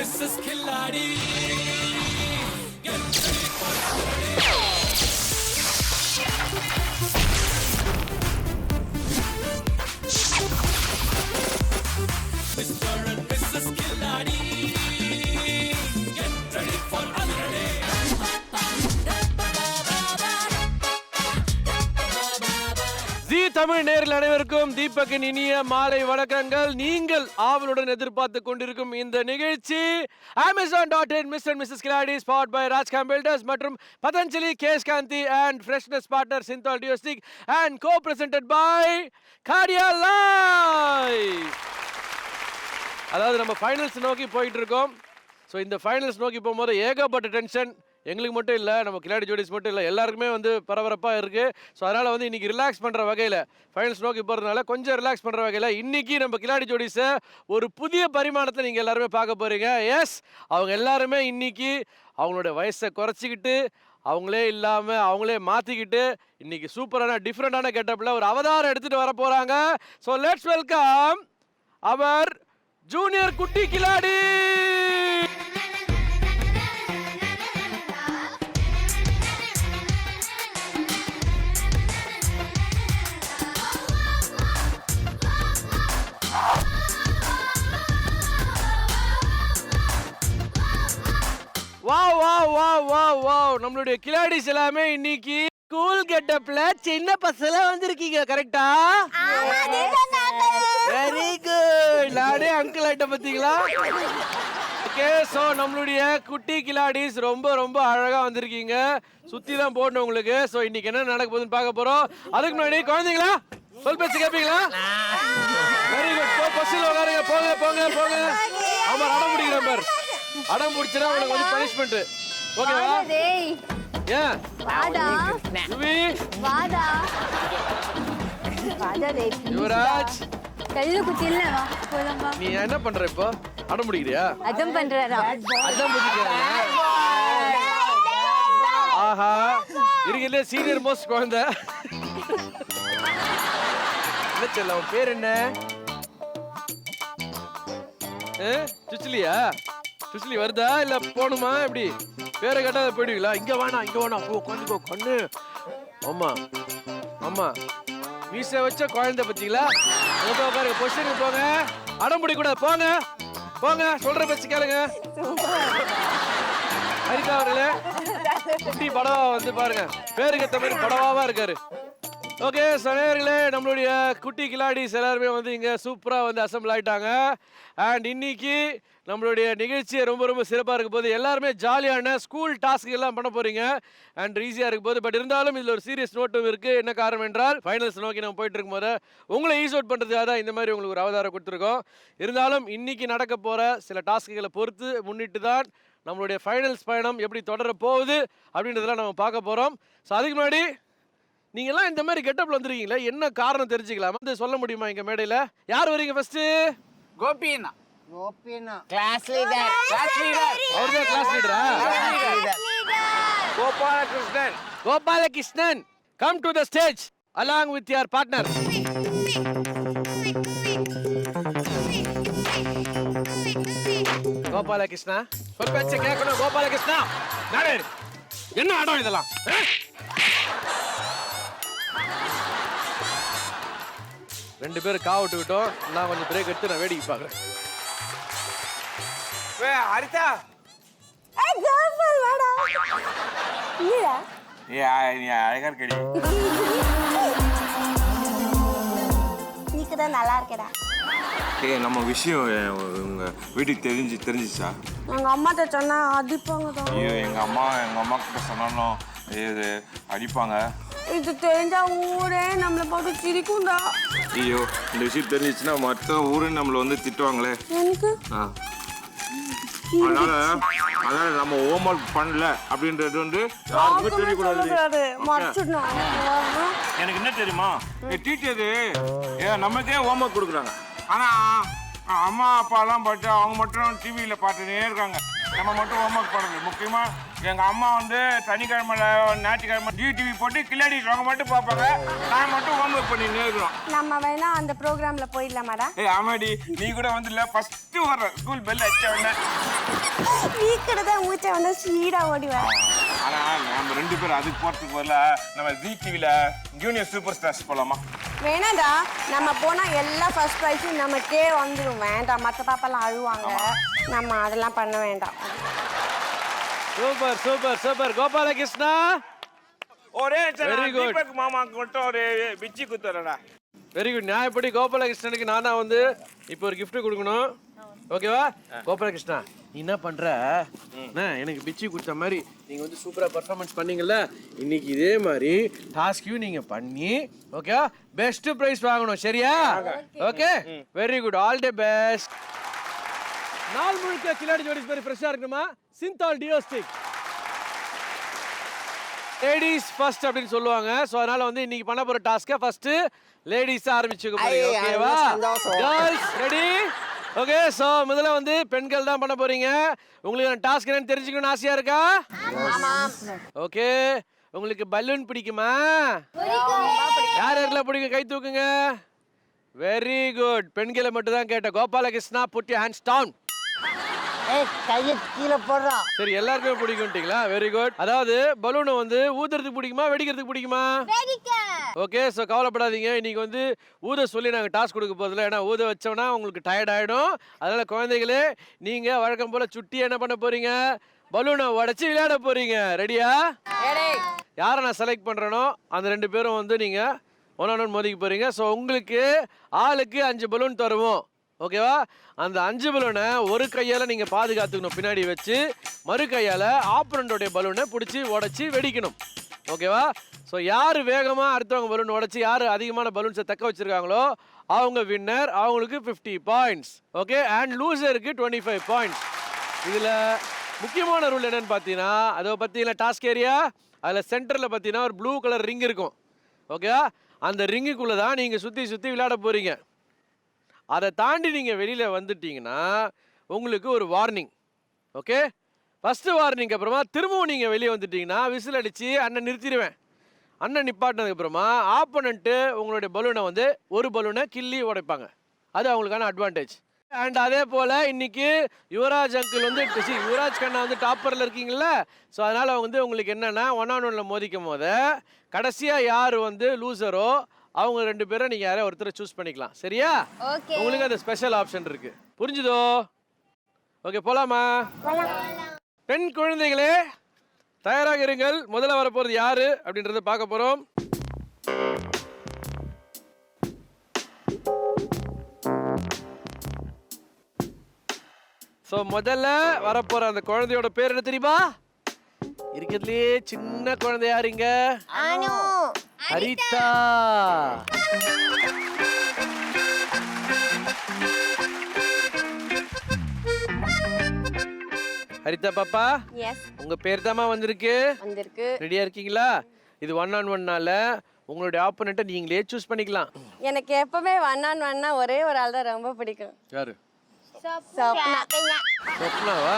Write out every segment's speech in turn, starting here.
Mrs. Khiladi. Get ready for Mr. and Mrs. Khiladi. Get ready for another day. ஜீ தமிழ் நேரில் அனைவருக்கும் தீபக்கின் இனிய மாலை வணக்கங்கள். நீங்கள் ஆவலுடன் எதிர்பார்த்து கொண்டிருக்கும் இந்த நிகழ்ச்சி Amazon.in Mr. and Mrs. Khiladi powered by Rajkam Builders மற்றும் Patanjali cash Gandhi and freshness partner Synthol Diostic and co-presented by Cardia Life. அதாவது நம்ம ஃபைனல்ஸ் நோக்கி போயிட்டு இருக்கோம். ஸோ இந்த ஃபைனல்ஸ் நோக்கி போகும்போது ஏகப்பட்ட டென்ஷன் எங்களுக்கு மட்டும் இல்லை, நம்ம கிளாடி ஜோடிஸ் மட்டும் இல்லை, எல்லாருக்குமே வந்து பரபரப்பாக இருக்குது. ஸோ அதனால் வந்து இன்றைக்கி ரிலாக்ஸ் பண்ணுற வகையில் ஃபைனல்ஸ் நோக்கி போகிறதுனால கொஞ்சம் ரிலாக்ஸ் பண்ணுற வகையில் இன்றைக்கி நம்ம கிளாடி ஜோடிஸை ஒரு புதிய பரிமாணத்தை நீங்கள் எல்லாருமே பார்க்க போகிறீங்க. எஸ், அவங்க எல்லாருமே இன்றைக்கி அவங்களோட வயசை குறைச்சிக்கிட்டு அவங்களே இல்லாமல் அவங்களே மாற்றிக்கிட்டு இன்றைக்கி சூப்பரான டிஃப்ரெண்டான கெட்டப்பில் ஒரு அவதாரம் எடுத்துகிட்டு வர போகிறாங்க. So let's welcome our junior Kutty Khiladi. Wow wow wow wow wow, நம்மளுடைய கிலாடிஸ் எல்லாமே இன்னைக்கு கூல் கெட்டப்ல சின்ன பசங்க வந்திருக்கீங்க. கரெக்டா? Very good. லாடே அங்கிள் ஐட்ட பாத்தீங்களா? ஓகே, சோ நம்மளுடைய குட்டி கிலாடிஸ் ரொம்ப ரொம்ப அழகா வந்திருக்கீங்க. சுத்தி தான் போடணும் உங்களுக்கு. சோ இன்னைக்கு என்ன நடக்க போகுதுன்னு பார்க்க போறோம். அதுக்கு முன்னாடி குழந்தைங்களா சொல் பேச்சு கேட்பீங்களா? Very good. பஸ்ஸில் உட்காருங்க. போங்க போங்க போங்க. ஆமா, அடம் பிடிக்கிற பார். அடம் பிடிச்சா உங்களுக்கு வந்து பனிஷ்மெண்ட். ஓகேவா? ஏன் வாடா யுவி வாடா வாடா டேய் யுவராஜ் கல்லு குத்தில்ல வா போலாமா. நீ என்ன பண்ற இப்போ? அடம் பிடிக்கிறியா? அடம் பண்றடா. அடம் பிடிக்கிறியா? ஆஹா, இருக்கீங்களே சீனியர் மோஸ்ட் குழந்தை. என்ன சொல்ல, உன் பேர் என்ன? சுச்சிலியா? சுச்சிலி வருதா இல்ல போணுமா? எப்படி பேரை கேட்டா போயிடுவீங்களா? இங்க வேணாம் இங்க வேணாம், உட்காந்துக்கோ கண்ணு. ஆமா ஆமா, மீசை வச்ச குழந்தை பத்தீங்களா? உட்காரு, பொசிஷனுக்கு போங்க. அடம் பிடிக்க கூடாது. போங்க போங்க, சொல்ற பேச்சு கேளுங்க. ஹரிதா அவர்களே, குட்டி படவா வந்து பாருங்க, பேருக்கு ஏற்ற மாதிரி படவாவா இருக்காரு. ஓகே சனையர்களே, நம்மளுடைய குட்டி கிலாடிஸ் எல்லாருமே வந்து இங்கே சூப்பராக வந்து அசம்பிள் ஆகிட்டாங்க. அண்ட் இன்னைக்கு நம்மளுடைய நிகழ்ச்சியை ரொம்ப ரொம்ப சிறப்பாக இருக்க போது. எல்லாருமே ஜாலியான ஸ்கூல் டாஸ்க் எல்லாம் பண்ண போகிறீங்க. அண்ட் ஈஸியாக இருக்க போது. பட் இருந்தாலும் இதில் ஒரு சீரியஸ் நோட்டும் இருக்குது. என்ன காரணம் என்றால், ஃபைனல்ஸ் நோக்கி நம்ம போயிட்டு இருக்கும்போது உங்களை ஈஸ் அவுட் பண்ணுறதுக்காக தான் இந்த மாதிரி உங்களுக்கு ஒரு அவதாரம் கொடுத்துருக்கோம். இருந்தாலும் இன்னைக்கு நடக்க போகிற சில டாஸ்க்குகளை பொறுத்து முன்னிட்டு தான் நம்மளுடைய ஃபைனல்ஸ் பயணம் எப்படி தொடர போகுது அப்படின்றதெல்லாம் நம்ம பார்க்க போகிறோம். ஸோ அதுக்கு முன்னாடி நீங்கெல்லாம் இந்த மாதிரி கெட்டப்ல வந்துருக்கீங்களா? என்ன காரணம் தெரிஞ்சுக்கலாமா? வந்து சொல்ல முடியுமா? இங்க மேடையில யார் வரீங்க? First Gopina. Gopina class leader. அவர்தான் கிளாஸ் லீடரா? Gopalakrishnan. Gopalakrishnan, come to the stage along with your partner. Gopalakrishna, சொல் பேச்சை கேட்கணும். கோபாலகிருஷ்ணா, நாடே என்ன ஆடம் இதெல்லாம்? ரெண்டு பேரும் காவட்டு விட்டோம். நான் கொஞ்சம் பிரேக் எடுத்து நான் வேடிக்கை பார்க்குறேன். ஹரிதா. ஏய் கோபால் வாடா. இல்லடா. நீ அழகா இருக்கடி. நீக்கு தான் நல்லா இருக்கடா. ஏய், நம்ம விஷயம் உங்க வீட்டுக்கு தெரிஞ்சிச்சா? எங்க அம்மாட்ட சொன்னா அடிப்பாங்க தான். ஐயோ, எங்க அம்மா கிட்ட சொன்னாலும் இது அடிப்பாங்க. இது தெரிஞ்சா ஊரே நம்மள போட்டு சிரிக்கும்டா. ஐயோ, இந்த விஷயம் தெரிஞ்சிச்சுன்னா மற்ற ஊரே நம்மள வந்து திட்டுவாங்களே. எனக்கு அதனால நம்ம ஹோம்ஒர்க் பண்ணல அப்படின்றது வந்து யாருக்குமே தெரியக்கூடாது. எனக்கு என்ன தெரியுமா, டீச்சரு நமக்கே ஹோம்ஒர்க் கொடுக்குறாங்க. ஆனா அம்மா அப்பாலாம் பார்த்து அவங்க மட்டும் டிவியில பார்த்துட்டே இருக்காங்க. நம்ம மட்டும் ஹோம்ஒர்க் பண்ணுறது. முக்கியமா எங்க அம்மா வந்து சனிக்கிழமை ஞாயிற்றுக்கிழமை டிவி போட்டு கில்லாடி அவங்க மட்டும் பார்ப்பாங்க. நான் மட்டும் ஹோம்ஒர்க் பண்ணி நேர்கிறோம். நம்ம வேணா அந்த ப்ரோக்ராம்ல போயிடலாமாடா? ஏய் ஆமாடி, நீ கூட வந்து இல்ல ஃபர்ஸ்ட் வர்ற ஸ்கூல் பெல் அடிச்ச உடனே வீக்கிட்ட தான் மூச்சை வந்து ஸ்பீடா ஓடிவேன். ஆனா நம்ம 2 பேரும் அதுக்கு போறதுக்கு பதிலா நம்ம ஜி டிவில ஜூனியர் சூப்பர் ஸ்டார்ஸ் போலாமா? வேணாடா, நம்ம போனா எல்லா ஃபர்ஸ்ட் ப்ரைஸும் நமக்கே வந்துடும். வேண்டாம், மற்ற பாப்பெல்லாம் அழுவாங்க. நம்ம அதெல்லாம் பண்ண வேண்டாம். Super super super Gopalakrishna. ஒரே Very good. தீபக் மாமாக்கு மட்டும் ஒரு பிச்சி குத்துறடா. Very good. நியாயப்படி கோபாலகிருஷ்ணனுக்கு நானா வந்து இப்போ ஒரு gift கொடுக்கணும். ஓகேவா? கோபாலகிருஷ்ணா, நீ என்ன பண்ற? எனக்கு பிச்சி கொடுத்த மாதிரி நீங்க வந்து சூப்பரா பெர்ஃபார்மன்ஸ் பண்ணீங்கல்ல, இன்னைக்கு இதே மாதிரி டாஸ்கையும் நீங்க பண்ணி ஓகே பெஸ்ட் பிரைஸ் வாங்கணும். சரியா? Okay, very good, all the best. நாள் முழுக்க கில்லாடி ஜோடிஸ் மாதிரி ஃப்ரெஷ்ஷா இருக்கணுமா? சிந்தால் டியோஸ்டிக் லேடிஸ் ஃபர்ஸ்ட் அப்படின்னு சொல்லுவாங்க. ஸோ அதனால வந்து இன்னைக்கு பண்ண போற டாஸ்க்கை ஃபர்ஸ்ட் லேடிஸ் ஆரம்பிச்சுக்க போறீங்க. ஓகேவா? Girls ready? ஓகே. ஸோ முதல்ல வந்து பெண்கள் தான் பண்ண போறீங்க. உங்களுக்கு டாஸ்க் என்னன்னு தெரிஞ்சுக்கணும்னு ஆசையா இருக்கா? ஓகே. உங்களுக்கு பலூன் பிடிக்குமா? யார் யாரெல்லாம் பிடிக்கும் கை தூக்குங்க. Very good. பெண்களை மட்டும் தான் கேட்டேன். Gopalakrishna, put your hands down. கையை கீழே போடுறான். சரி, எல்லாருக்குமே பிடிக்கும்ட்டீங்களா? Very good. அதாவது பலூனை வந்து ஊதுறதுக்கு பிடிக்குமா வெடிக்கிறதுக்கு பிடிக்குமா? ஓகே. ஸோ கவலைப்படாதீங்க, இன்னைக்கு வந்து ஊத சொல்லி நாங்கள் டாஸ்க் கொடுக்க போதில்லை. ஏன்னா ஊத வச்சோம்னா உங்களுக்கு டயர்ட் ஆகிடும். அதனால குழந்தைகளே, நீங்கள் வழக்கம் போல் சுட்டி என்ன பண்ண போறீங்க? பலூனை உடச்சி விளையாட போறீங்க. ரெடியா? யாரை நான் செலக்ட் பண்ணுறேனோ அந்த 2 பேரும் வந்து நீங்கள் ஒன்று மோதிக்க போறீங்க. ஸோ உங்களுக்கு ஆளுக்கு 5 பலூன் தருவோம். ஓகேவா? அந்த 5 பலூனை ஒரு கையால் நீங்கள் பாதுகாத்துக்கணும், பின்னாடி வச்சு. மறு கையால் ஆப்பரண்டோடைய பலூனை பிடிச்சி உடச்சி வெடிக்கணும். ஓகேவா? ஸோ யார் வேகமாக அடுத்தவங்க பலூன் உடச்சி யார் அதிகமான பலூன்ஸை தக்க வச்சிருக்காங்களோ அவங்க வின்னர். அவங்களுக்கு 50 பாயிண்ட்ஸ். ஓகே. அண்ட் லூசருக்கு 25 பாயிண்ட்ஸ். இதில் முக்கியமான ரூல் என்னன்னு பார்த்தீங்கன்னா, அதை பார்த்தீங்கன்னா டாஸ்க் ஏரியா, அதில் சென்டரில் பார்த்தீங்கன்னா ஒரு ப்ளூ கலர் ரிங் இருக்கும். ஓகேவா? அந்த ரிங்குக்குள்ளே தான் நீங்கள் சுற்றி சுற்றி விளையாட போகிறீங்க. அதை தாண்டி நீங்கள் வெளியில் வந்துட்டீங்கன்னா உங்களுக்கு ஒரு வார்னிங். ஓகே? ஃபஸ்ட்டு வார்னிங் அப்புறமா திரும்பவும் நீங்கள் வெளியே வந்துட்டீங்கன்னா விசில் அடித்து அண்ணன் நிறுத்திடுவேன். அண்ணன் நிப்பாட்டினதுக்கப்புறமா ஆப்போனண்ட்டு உங்களுடைய பலூனை வந்து ஒரு பலூனை கிள்ளி உடைப்பாங்க. அது அவங்களுக்கான அட்வான்டேஜ். அண்ட் அதே போல் இன்னைக்கு யுவராஜ் அங்கிள் வந்து யுவராஜ் கண்ணா வந்து டாப்பரில் இருக்கீங்களா? ஸோ அதனால் வந்து உங்களுக்கு என்னென்னா 1-on-1 மோதிக்கும் போது கடைசியாக யார் வந்து லூசரோ அவங்க 2 பேரும் நீங்கள் யாரையும் ஒருத்தரை சூஸ் பண்ணிக்கலாம். சரியா? உங்களுக்கு அந்த ஸ்பெஷல் ஆப்ஷன் இருக்கு. புரிஞ்சுதோ? ஓகே, போலாமா? பெண் குழந்தைகளே தயாராக இருங்கள். முதல்ல வரப்போறது யாரு அப்படின்றத பார்க்க போறோம். ஸோ முதல்ல வரப்போற அந்த குழந்தையோட பேர் என்ன தெரியுமா? இருக்கிறதுலயே சின்ன குழந்தை யாருங்க? ஹரிதா. ஹரிதா பாப்பா, எஸ், உங்க பேர் தாமா வந்திருக்கு. ரெடியா இருக்கீங்களா? இது 1-on-1னால உங்களுடைய ஆப்போனண்ட்டை நீங்களே சூஸ் பண்ணிக்கலாம். எனக்கு எப்பவுமே 1-on-1னா ஒரே ஒரு ஆள் தான் ரொம்ப பிடிக்கும். யாரு? சொப்னா. சொப்னாவா?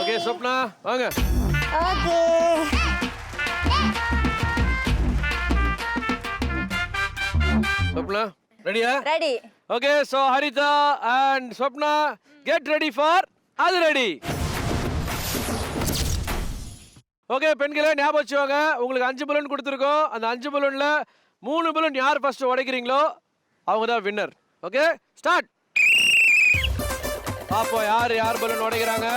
ஓகே சொப்னா வாங்க. ஓகே. சொப்னா ரெடியா? Ready. Okay. So Haritha and Swapna get ready for அது ரெடி. ஓகே பெண்களே, ஞாபகம் வச்சுக்கோங்க, உங்களுக்கு 5 பலூன் கொடுத்துருக்கோம். அந்த 5 பலூன்ல 3 பலூன் யார் ஃபர்ஸ்ட் உடைக்கிறீங்களோ அவங்க தான் வின்னர். Okay start. பாப்போம் யார் பலூன் உடைக்கிறாங்க.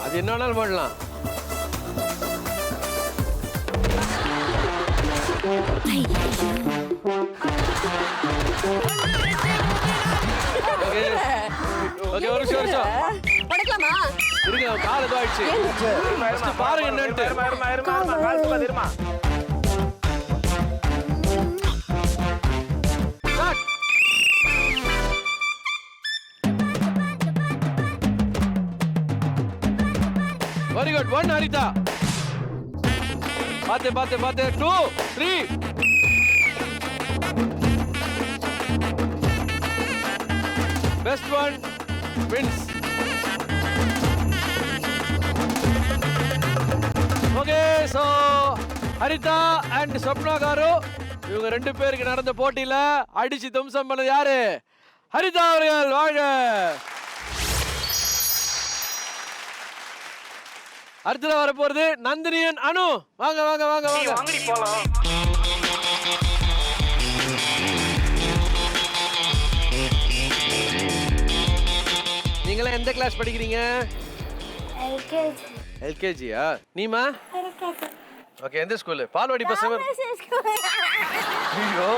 அது என்னன்னாலும் பண்ணலாம். ஓகே ஓகே, ஒரு நிமிஷம் படுக்கலாமா? இருங்க, கால் ஏதோ ஆயிடுச்சு. ஃபர்ஸ்ட் பாருங்க என்னன்ட்டு. Very good. 1 ஹரிதா. பாத்து 2 3. Best one wins. Okay, so Haritha and Swapna garu இவங்க 2 பேருக்கு நடந்த போட்டியில அடிச்சு தும்சம் பண்ணது யாரு? ஹரிதா அவர்கள். வாழ்க. அடுத்ததா வர போறது நந்தினியன் அனு. வாங்க வாங்க வாங்க வாங்க. நீங்களா எந்த கிளாஸ் படிக்கிறீங்க? எல்கேஜியா? நீமா? ஓகே, எந்த ஸ்கூல்? பால்வாடி பசங்க. ஐயோ,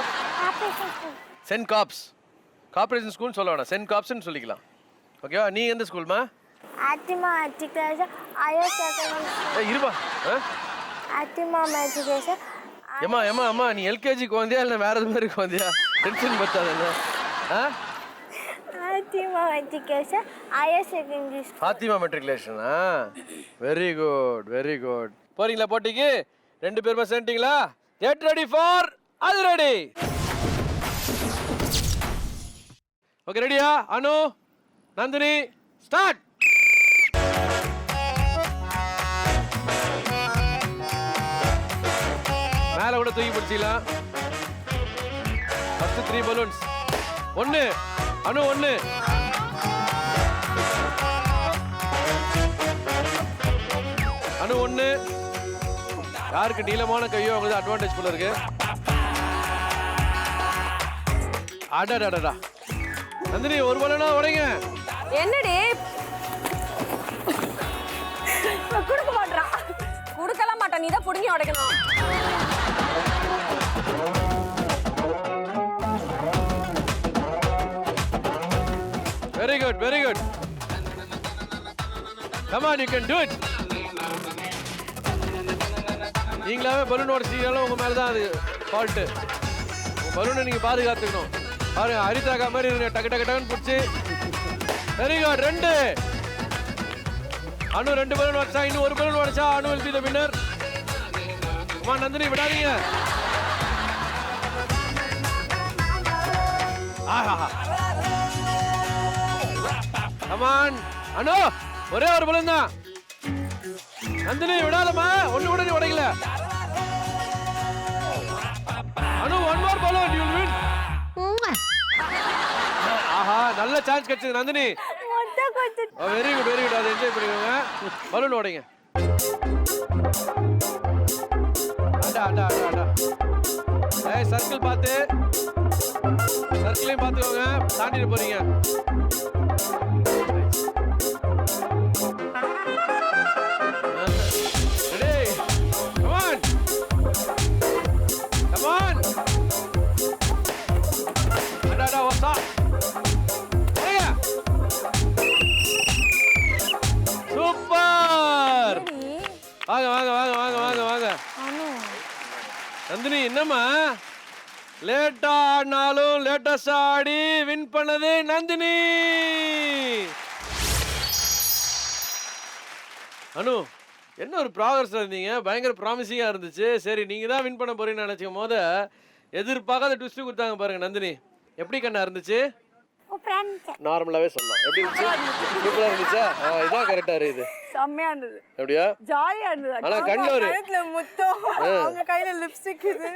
சென்ட் காப்ஸ் கார்ப்பரேஷன் ஸ்கூல் சொல்ல வேணாம், சென்ட் காப்ஸ்னு சொல்லிக்கலாம். ஓகேவா? நீ எந்த ஸ்கூல்மா? ஆத்திமா எஜுகேஷன் ஐஎஸ் செகண்டரி. இருமா. ஆத்திமா எஜுகேஷன். ஏமா ஏமா அம்மா, நீ எல்கேஜிக்கு வந்தியா இல்லை வேற எது மாதிரி வந்தியா? டென்ஷன் பத்தாதுல்ல? ஆத்திமா எஜுகேஷன் ஐஎஸ் செகண்டரி. ஃபாத்திமா மெட்ரிகுலேஷனா? Very good very good. போறீங்களா போட்டிக்கு? 2 பேருமா சேர்ந்துட்டீங்களா? கெட் ரெடி ஃபார் அது ரெடி. ஓகே, ரெடியா? அனு, நந்தினி, ஸ்டார்ட். மேல கூட தூக்கி பிடிச்சிக்கலாம். First 3 balloons. 1 அனு, 1 அனு, 1. யாருக்கு நீளமான கையோ அவங்களுக்கு அட்வான்டேஜ் போல இருக்கு. அடடடடா. நந்தினி, ஒரு பலூனா உடைங்க. என்னடி கொடுக்க மாட்டான்? கொடுக்கலாம் மாட்டான், நீ தான் புடுங்கி உடைக்கணும். Very good very good. Come on, you can do it. நீங்களாவே பலூன் உடைச்சிங்கனாலும் உங்க மேல தான் அது ஃபால்ட்டு. உங்க பலூனை நீங்க பாதுகாத்துக்கணும். பாருங்க, ஹரிதாக்கா மாதிரி இருங்க. டக்கு டக்கு டக்குன்னு பிடிச்சி. Very good. 2 அனு 2 பலூன் உடைச்சா. இன்னும் 1 பலூன் உடைச்சா அனு will be the winner. அம்மா நந்தினி, விடாதீங்க. Come on. அனு, ஒரே ஒரு பலூன் தான். நந்தினி விடாதம்மா, ஒண்ணு கூட நீ உடைக்கல. அனு, 1 more balloon, you will win. ஆஹா, நல்ல சான்ஸ் கிடைச்சது Nandini. Very good very good. அதை என்ஜாய் பண்ணிக்கோங்க. பலூன் உடைங்க. அடா அடா அடா அடா. ஏய், சர்க்கிள் பார்த்து. சர்க்கிளையும் பார்த்துக்கோங்க. தாண்டிட்டு போறீங்க. Ready? Come on. Come on. Ada ada wasa. Oya. Super. வாங்க வாங்க வாங்க வாங்க வாங்க வாங்க. நந்தினி, என்னம்மா லேட்டா ஆடினாலும் லேட்டஸ்ட் ஆடி வின் பண்ணது நந்தினி. அனு, என்ன ஒரு ப்ராக்ரஸ் இருந்தீங்க. பயங்கர ப்ராமிசிங்கா இருந்துச்சு. சரி, நீங்க தான் வின் பண்ண போறீங்கன்னு நினைச்சுக்கும் போது எதிர்பார்க்காத ட்விஸ்ட் கொடுத்தாங்க பாருங்க. நந்தினி, எப்படி கண்ணா இருந்துச்சு? நார்மலாவே சொல்லலாம். எப்படி இருந்துச்சு? சூப்பரா இருந்துச்சா? இதான் கரெக்டா இருக்குது. செம்மையா இருந்தது. அப்படியா? ஜாலியா இருந்தது. ஆனா கண்ணுல ஒரு கழுத்துல முத்தம், அவங்க கையில லிப்ஸ்டிக் இது.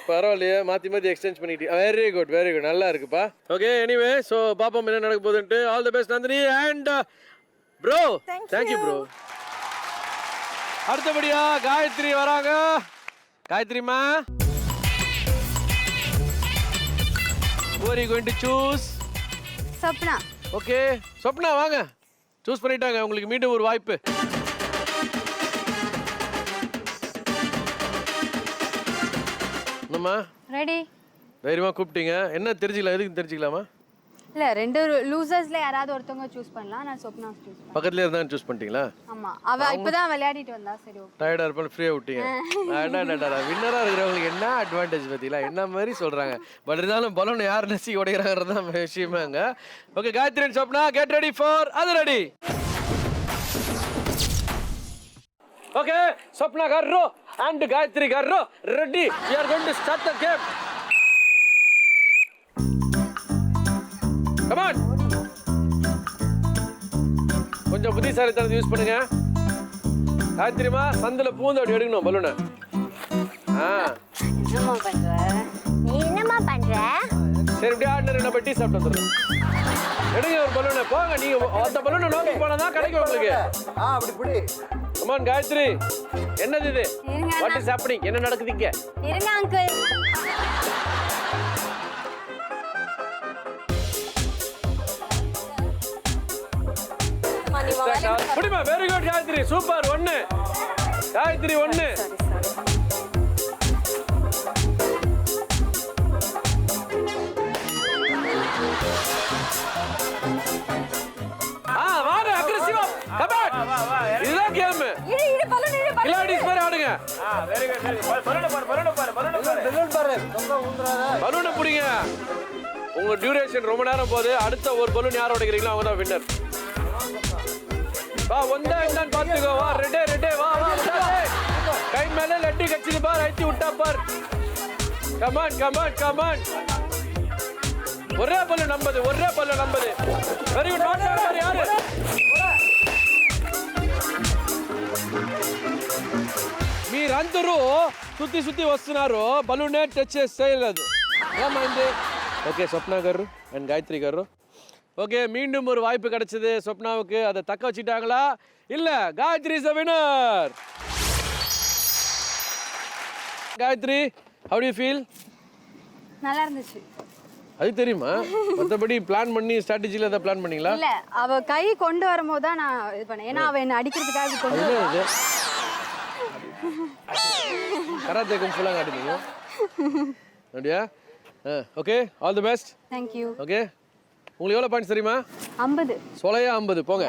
பரவாயில்லையே, மாத்தி மாத்தி எக்ஸ்சேஞ்ச் பண்ணிட்டு. Very good very good. நல்லா இருக்குப்பா. ஓகே, எனிவே சோ பாப்போம் என்ன நடக்க போகுதுன்ட்டு. All the best Nandini and bro. Thank you bro. அடுத்தபடியா காயத்ரி வராங்க. காயத்ரிமா, who are you going to choose? Swapna. Okay, Swapna வாங்க. சூஸ் பண்ணிட்டாங்க. உங்களுக்கு மீண்டும் ஒரு வாய்ப்பு. என்னம்மா? ரெடி. தைரியமா கூப்பிட்டீங்க. என்ன தெரிஞ்சுக்கலாம்? எதுக்கு தெரிஞ்சுக்கலாமா? இல்ல, 2 லூசர்ஸ்ல யாராவது ஒருத்தவங்க சூஸ் பண்ணலாம். நான் சொப்னா சூஸ் பண்ணேன். பக்கத்துல இருந்தா சூஸ் பண்ணிட்டீங்களா? ஆமா, அவ இப்பதான் விளையாடிட்டு வந்தா. சரி, ஓகே. டயர்டா இருப்பாங்க, ஃப்ரீயா விட்டீங்க. அடடடடா, வின்னரா இருக்கிறவங்களுக்கு என்ன அட்வான்டேஜ் பத்திலாம் என்ன மாதிரி சொல்றாங்க. பட் இருந்தாலும் பலூன் யார் நசி உடைக்கிறாங்கிறது தான் விஷயமாங்க. Okay, Gayathri and Swapna, get ready for அது ரெடி. ஓகே, சொப்னா கர்ரோ அண்ட் காயத்ரி கர்ரோ ready. We are going to start the game. Come on. கொஞ்சம் புத்திசாலித்தனத்தை யூஸ் பண்ணுங்க. காயத்ரிமா சந்தில பூந்து அப்படி எடுக்கணும் பலூனை. என்னம்மா பண்ற? நீ என்னம்மா பண்ற? சரி இப்படி ஆடினு நம்ம டீ சாப்பிட்டு வந்துடுறோம். எடுங்க ஒரு பலூனை. போங்க நீங்க அந்த பலூனை நோக்கி போனாதான் கிடைக்கும் உங்களுக்கு. அப்படி புடி. கமான் காயத்ரி. என்னது இது? இருங்க வாட் இஸ் ஹேப்பனிங்? என்ன நடக்குது இங்க? இருங்க அங்கிள். புடிமா. Very good Gayathri. Super. 1 Gayathri 1. வாங்க அக்ரெசிவா. Come on. இதுதான் கேம். இடு பலூன் இடு பலூன். கிளாடிஸ் மாதிரி ஆடுங்க. Very good very good. பலூனை பாரு பலூனை பாரு பலூனை பாரு. பெலூன் பாரு. ரொம்ப ஊந்துறாத. பலூனை பிடிங்க. உங்க டியூரேஷன் ரொம்ப நேரம் போகுது. அடுத்த ஒரு பலூன் யார் உடைக்கிறீங்களோ அவங்க தான் வின்னர். வா வந்தா என்னன்னு பாத்துக்கோ. வா ரெடே ரெடே வா வா கை மேல லட்டி கச்சிது பார். ஐத்தி விட்டா பார். Come on come on come on. ஒரே பல்லு நம்பது. ஒரே பல்லு நம்பது. Very good. நாட் யாரு யாரு మీరందరూ సుత్తి సుత్తి వస్తున్నారు. బలూనే టచ్ చేయలేదు. ఏమైంది? ఓకే స్వప్న గారు అండ్ గాయத்ரி గారు. ஓகே மீண்டும் ஒரு வாய்ப்பு கிடைச்சது ஸ்வப்னாவுக்கு. அதை தக்க வச்சுட்டாங்களா? இல்ல. Gayathri is the winner. Gayathri how do you feel? நல்லா இருந்துச்சு. அது தெரியுமா? மற்றபடி பிளான் பண்ணி ஸ்ட்ராட்டஜில ஏதாவது பிளான் பண்ணீங்களா? இல்ல அவ கை கொண்டு வரும்போது தான் நான் இது பண்ணேன். ஏன்னா அவ என்ன அடிக்கிறதுக்காக கொண்டு இது கராத்தே கும்பலா காட்டுனீங்க. அப்படியா? Okay all the best. Thank you. Okay உங்களுக்கு எவ்வளவு பாயிண்ட்ஸ் தெரியுமா? 50. சொலையா 50. போங்க.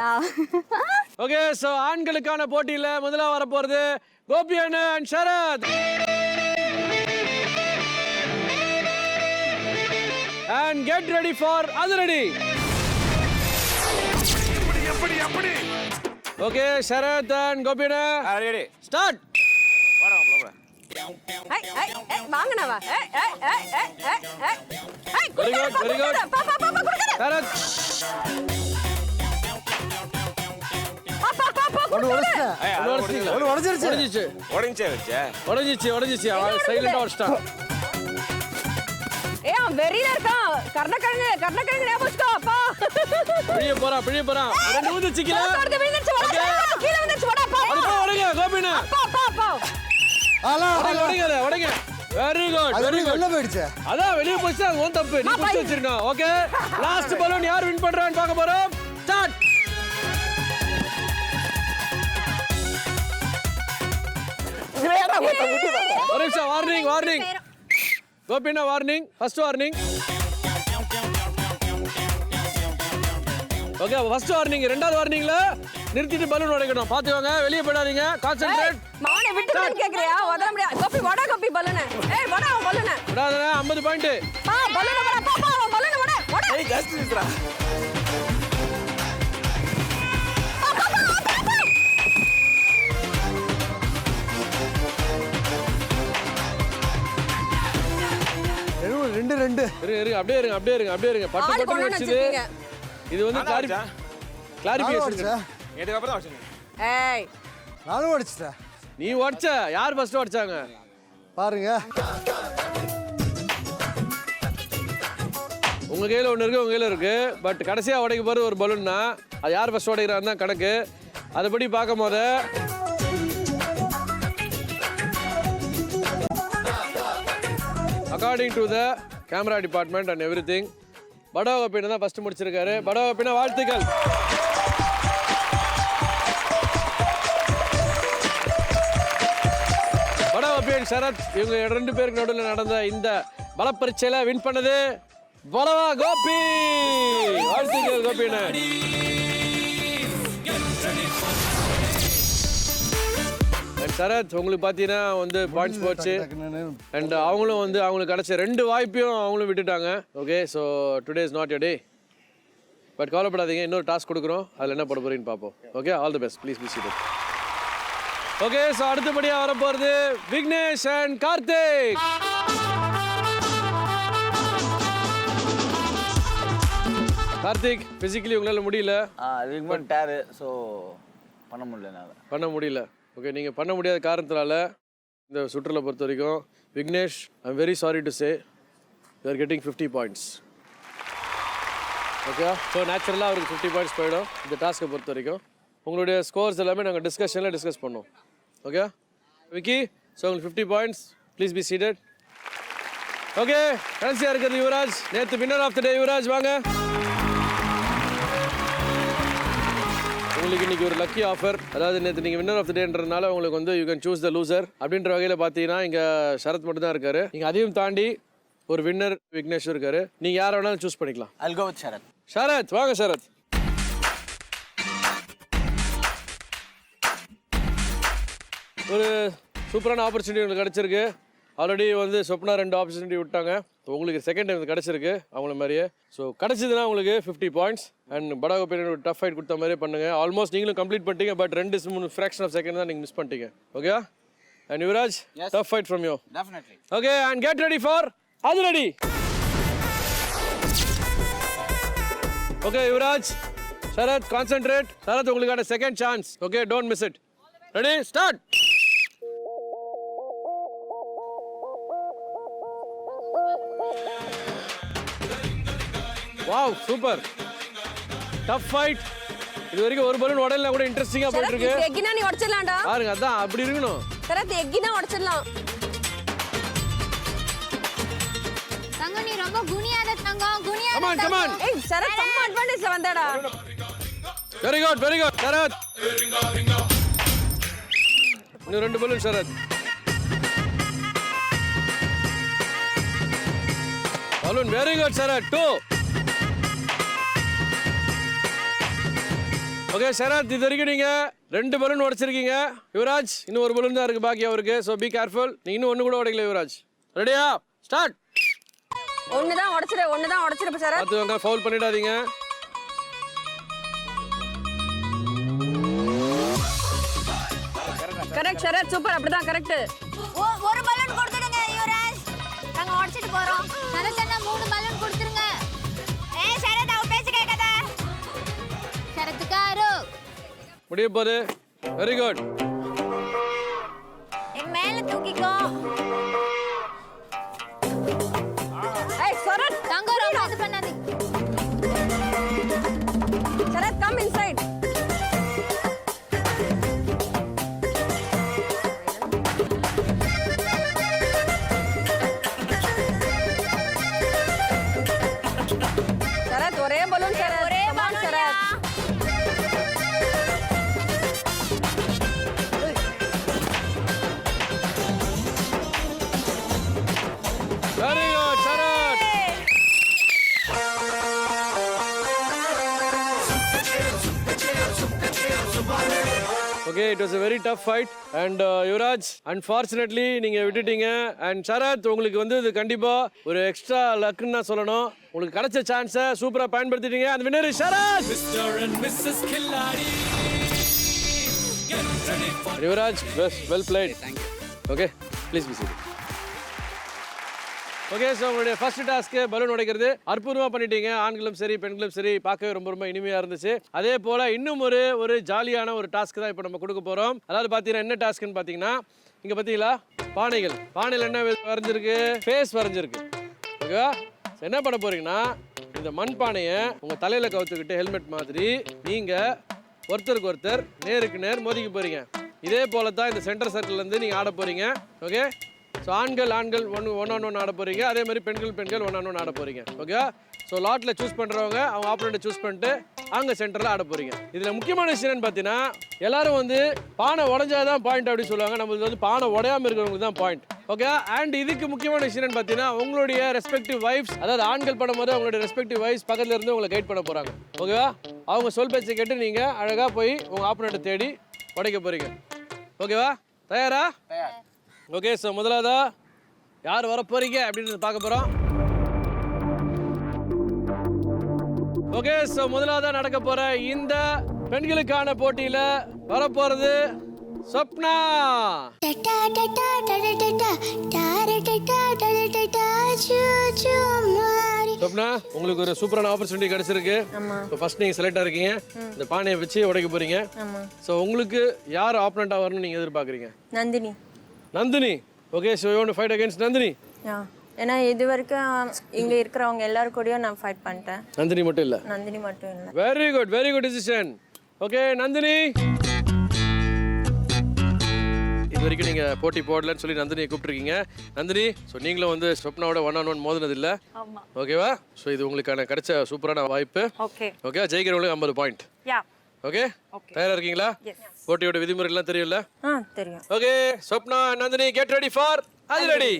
ஓகே சோ ஆண்களுக்கான போட்டியில முதல்ல வர போறது கோபி அண்ணா and Sharad. And get ready for அதிரடி. எப்படி ஓகே ஷரத் and கோபி அண்ணா ரெடி ஸ்டார்ட். வாடா வாடா. வாங்கனவா. Very good very good. Sharath ஒன்னு உடைச்சிட்டேன். ஒன்னு உடைச்சிருச்சு. உடைஞ்சிச்சு உடைஞ்சே வச்சே. உடைஞ்சிச்சு. அவன் சைலண்டா வச்சிட்டான். அவன் வெறியில இருக்கான். கர்ணக்கிழங்கு ஞாபகம் வச்சுக்கோ. அப்பா பிழிய போறான். ரெண்டு ஊதிச்சு கீழே. விழுந்துச்சு. கீழே விழுந்துச்சு. வாடா அதுக்கு உடைங்க கோபினா. அப்பா உடைங்க. வெரி குட் அது வெரி குட். வெளில போயிடுச்சு. அதான் வெளிய போச்சு. அது உன் தப்பு. நீ புடிச்சு வச்சிருக்கணும். ஓகே லாஸ்ட் பலூன் யார் வின் பண்றான்னு பார்க்க போறோம். ஸ்டார்ட். ஒரு நிமிஷம். Warning Gopina warning. First warning. Okay first warning. ரெண்டாவது வார்னிங்ல நிறுத்திட்டு பலூன் உடைக்கணும். பாத்துக்கோங்க. வெளிய போடாதீங்க. கான்சென்ட்ரேட். மாவனை விட்டு கேக்குறியா? வதற முடியாது. கோபி வாடா கோபி பலூன். வாடா அவன் பலூன். விடாதே. 50 பாயிண்ட். பலூன் வாடா. பாப்பா அவன் பலூன் வாடா. ஏய் ஜஸ்ட் இதுடா. ரெண்டு அப்படியே இருங்க. பட்டு வச்சது. இது வந்து கிளாரிஃபிகேஷன். இதுக்கு அப்புறம் தான் வச்சேன். ஏய் நானும் உடைச்சிட்டேன். நீ உடைச்ச. யார் ஃபர்ஸ்ட் உடைச்சாங்க பாருங்க. உங்க கையில ஒன்று இருக்கு, உங்க கையில இருக்கு. பட் கடைசியா உடைக்க போறது ஒரு பலூன்னா அது யார் ஃபர்ஸ்ட் உடைக்கிறான்னு தான் கணக்கு. அதுபடி பார்க்கும் போது according to the camera department and every thing படோ கோபினா தான் ஃபர்ஸ்ட் முடிச்சிருக்காரு. படோ கோபினா வாழ்த்துக்கள். படோ கோபி அண்ட் ஷரத் இவங்க ரெண்டு பேருக்கு நடுவில் நடந்த இந்த பலப்பரீட்சையில வின் பண்ணது பலவா கோபி. வாழ்த்துக்கள் கோபின்னு. சரத் உங்களுக்கு பார்த்தீங்கன்னா வந்து பாயிண்ட்ஸ் போச்சு. அண்ட் அவங்களும் வந்து அவங்களுக்கு கிடைச்ச 2 வாய்ப்பையும் அவங்களும் விட்டுட்டாங்க. Okay so today is not your day. But கவலைப்படாதீங்க. இன்னொரு டாஸ்க் கொடுக்குறோம். அதில் என்ன பண்ண போறீங்கன்னு பார்ப்போம். Okay all the best. Please seat. Okay so அடுத்தபடியாக வர போகிறது விக்னேஷ் அண்ட் கார்த்திக். கார்த்திக் பிசிக்கலி உங்களால முடியல. ரிங்மன் டேரு, ஸோ பண்ண முடியல என்னால். பண்ண முடியல. ஓகே, நீங்கள் பண்ண முடியாத காரணத்தினால இந்த சுற்றுலா பொறுத்த வரைக்கும் Vignesh, I am very sorry to say you are getting 50 points. Okay, so நேச்சுரலாக அவருக்கு 50 பாயிண்ட்ஸ் போயிடும் இந்த டாஸ்க்கை பொறுத்த வரைக்கும். உங்களுடைய ஸ்கோர்ஸ் எல்லாமே நாங்கள் டிஸ்கஸ் பண்ணோம். ஓகே விக்கி, ஸோ உங்களுக்கு 50 points. Please be seated. Okay, கடைசியாக இருக்கிறது யுவராஜ். நேற்று winner of the day Yuvaraj, வாங்க. உங்களுக்கு இன்னைக்கு ஒரு லக்கி ஆஃபர். அதாவது நேற்று நீங்கள் வின்னர் ஆஃப் த டேன்றதுனால உங்களுக்கு வந்து you can choose the loser அப்படின்ற வகையில் பார்த்தீங்கன்னா இங்கே சரத் மட்டும் தான் இருக்காரு. நீங்கள் அதையும் தாண்டி ஒரு வின்னர் விக்னேஷ் இருக்காரு. நீங்கள் யாரை வேணாலும் சூஸ் பண்ணிக்கலாம். I'll go with Sharath. Sharad, வாங்க ஷரத். ஒரு சூப்பரான ஆப்பர்ச்சுனிட்டி உங்களுக்கு கிடச்சிருக்கு. ஆல்ரெடி வந்து சொப்னா 2 ஆப்பர்ச்சுனிட்டி விட்டாங்க. ஸோ உங்களுக்கு செகண்ட் டைம் கிடச்சிருக்கு அவங்கள மாதிரியே. ஸோ கிடச்சிதுன்னா உங்களுக்கு 50 பாயிண்ட்ஸ். அண்ட் படாகோ பேர் ஒரு டஃப் ஃபைட் கொடுத்த மாதிரியே பண்ணுங்க. ஆல்மோஸ்ட் நீங்களும் கம்ப்ளீட் பண்ணிட்டீங்க. பட் 2-3 ஃப்ராக்ஷன் ஆஃப் செகண்ட் தான் நீங்கள் மிஸ் பண்ணிட்டீங்க. Okay, and Yuvaraj, tough fight from you. Definitely. Okay, and get ready for அது ready. Okay Yuvaraj, Sarath, concentrate. Sarath, உங்களுக்கான second chance. Okay, don't miss it. Ready, start. Wow, super tough fight. இது வரைக்கும் ஒரு balloon உடையல கூட இன்ட்ரெஸ்டிங்கா போயிட்டு இருக்கு. எக்கினா நீ உடைச்சிடலாம்டா. பாருங்க, அதான் அப்படி இருக்கணும். சரத், எக்கினா உடைச்சிடலாம். தங்கம் நீ ரொம்ப குனியாத தங்கம், குனியாத. Come on, come on. ஏய் சரத், செம்ம அட்வான்டேஜ்ல வந்தடா. Very good, very good Sarath. இன்னும் 2 balloon Sarath. Balloon, very good Sarath. 2. Okay Sarath, இது வரைக்கும் நீங்க 2 பலூன் உடைச்சிருக்கீங்க. யுவராஜ், இன்னும் 1 பலூன் தான் இருக்கு பாக்கி அவருக்கு. So be careful. நீ இன்னும் 1 கூட உடைக்கல யுவராஜ். ரெடியா, ஸ்டார்ட். ஒண்ணுதான் உடைச்சிரு சரத். பார்த்துவாங்க, ஃபவுல் பண்ணிடாதீங்க. Correct Sarath, super. அப்படிதான் கரெக்ட். ஒரு பலூன் கொடுத்துடுங்க யுவராஜ். நாங்க உடைச்சிட்டு போறோம். சரத் அண்ணா 3 பலூன் கொடுத்துருங்க. ஏய் சரத், அவ பேச்ச கேட்காத. சரத்துக்காரு முடிய போகுது. Very good. என் மேல தூக்கிக்கோ. ஏய் சரத், தங்க ரொம்ப இது பண்ணாதீங்க. Sarath, come inside. சரத், ஒரே பலூன் சரத். ஒரே balloon Sarath. Very good Sarath. Okay, it was a very tough fight and Yuvaraj, unfortunately நீங்க விட்டுட்டீங்க. அண்ட் சரத், உங்களுக்கு வந்து இது கண்டிப்பா ஒரு எக்ஸ்ட்ரா லக்குன்னு தான் சொல்லணும். உங்களுக்கு கிடைச்ச சான்ஸை சூப்பரா பயன்படுத்திட்டீங்க. அந்த winner Sarath. Mr. and Mrs. Killadi. Get ready for Yuvaraj, well played. Thank you. Okay, please be seated. Okay, so உங்களுடைய ஃபர்ஸ்ட் டாஸ்க்கு பலூன் உடைக்கிறது அற்புதமாக பண்ணிட்டீங்க. ஆண்களும் சரி பெண்களும் சரி பார்க்கவே ரொம்ப ரொம்ப இனிமையாக இருந்துச்சு. அதே போல் இன்னும் ஒரு ஜாலியான ஒரு டாஸ்க் தான் இப்போ நம்ம கொடுக்க போகிறோம். அதாவது பார்த்தீங்கன்னா என்ன டாஸ்க்குன்னு பார்த்தீங்கன்னா, இங்கே பார்த்தீங்களா பானையில் என்ன வரைஞ்சிருக்கு? ஃபேஸ் வரைஞ்சிருக்கு. ஓகேவா? என்ன பண்ண போகிறீங்கன்னா, இந்த மண் பானையை உங்கள் தலையில் கவுத்துக்கிட்டு ஹெல்மெட் மாதிரி நீங்கள் ஒருத்தருக்கு ஒருத்தர் நேருக்கு நேர் மோதிக்க போகிறீங்க. இதே போல தான் இந்த சென்டர் சர்க்கிள்லேருந்து நீங்கள் ஆட போகிறீங்க. ஓகே, ஸோ ஆண்கள் ஒன் ஆன் ஒன் ஆட போகிறீங்க. அதே மாதிரி பெண்கள் ஒன் ஆன் ஒன் ஆட போகிறீங்க. ஓகே, ஸோ லாட்டில் சூஸ் பண்ணுறவங்க அவங்க ஆப்போனண்ட்டை சூஸ் பண்ணிட்டு அங்கே சென்டரில் ஆட போகிறீங்க. இதில் முக்கியமான விஷயம் என்னன்னு பார்த்தீங்கன்னா, எல்லாரும் வந்து பானை உடஞ்சாதான் பாயிண்ட் அப்படின்னு சொல்லுவாங்க. நம்மளுக்கு வந்து பானை உடையாமல் இருக்கிறவங்களுக்கு தான் பாயிண்ட். ஓகே, அண்ட் இதுக்கு முக்கியமான விஷயம் என்னன்னு பார்த்தீங்கன்னா, உங்களுடைய ரெஸ்பெக்டிவ் வைஃப்ஸ், அதாவது ஆண்கள் பண்ணும்போது அவங்களுடைய ரெஸ்பெக்டிவ் வைஃப்ஸ் பக்கத்தில் இருந்து உங்களை கைட் பண்ண போகிறாங்க. ஓகேவா? அவங்க சொல் பேச்சை கேட்டு நீங்கள் அழகாக போய் உங்கள் ஆப்போனண்ட்டை தேடி உடைக்க போகிறீங்க. ஓகேவா? தயாரா? ஓகே, ஸோ முதலாவதா யார் வர போறீங்க அப்படின்னு பார்க்க போறோம். ஓகே, ஸோ முதலாவதா நடக்க போற இந்த பெண்களுக்கான போட்டியில வர போறது சொப்னா. சொப்னா உங்களுக்கு ஒரு சூப்பரான ஆப்பர்ச்சுனிட்டி கிடைச்சிருக்கு. இப்போ ஃபர்ஸ்ட் நீங்க செலக்ட் ஆயிருக்கீங்க. இந்த பானையை வச்சு உடைக்க போறீங்க. ஸோ உங்களுக்கு யார் ஆப்பனண்டா வரணும்னு நீங்க எதிர்பார்க்குறீங்க? Nandini. Nandini. Okay, so you want to fight against Nandini? ஏன்னா இது வரைக்கும் இங்க இருக்கிறவங்க எல்லாரும் கூடயும் நான் ஃபைட் பண்ணிட்டேன். நந்தினி மட்டும் இல்ல. நந்தினி மட்டும் இல்ல. Very good decision. Okay Nandini, இது வரைக்கும் நீங்க போட்டி போடலன்னு சொல்லி நந்தினியை கூப்பிட்டுருக்கீங்க. நந்தினி, ஸோ நீங்களும் வந்து சொப்னாவோட 1-on-1 மோதினது இல்ல, ஓகேவா? ஸோ இது உங்களுக்கான கிடைச்ச சூப்பரான வாய்ப்பு. Okay, ஜெயிக்கிறவங்களுக்கு 50 point. ஓகே, தயாரா இருக்கீங்களா? போட்டியோட விதிமுறை எல்லாம் தெரியும்ல? தெரியும். Okay, Swapna Nandini get ready for அது ரெடி.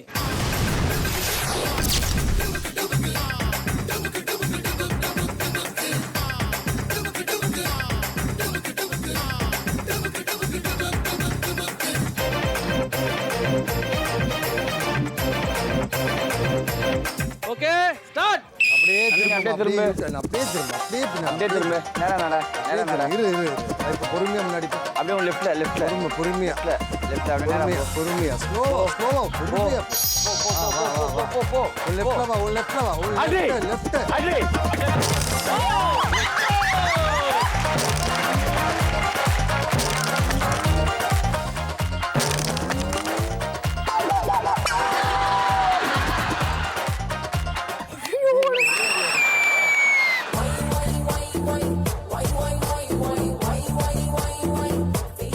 Okay start. அப்படியே திரும்ப. இப்போ பொறுமையா முன்னாடி போ. அப்படியே உன் லெஃப்ட்ல பொறுமையா பொறுமையா ஸ்லோவா பொறுமையா போ. லெஃப்ட்ல வா லெஃப்ட்.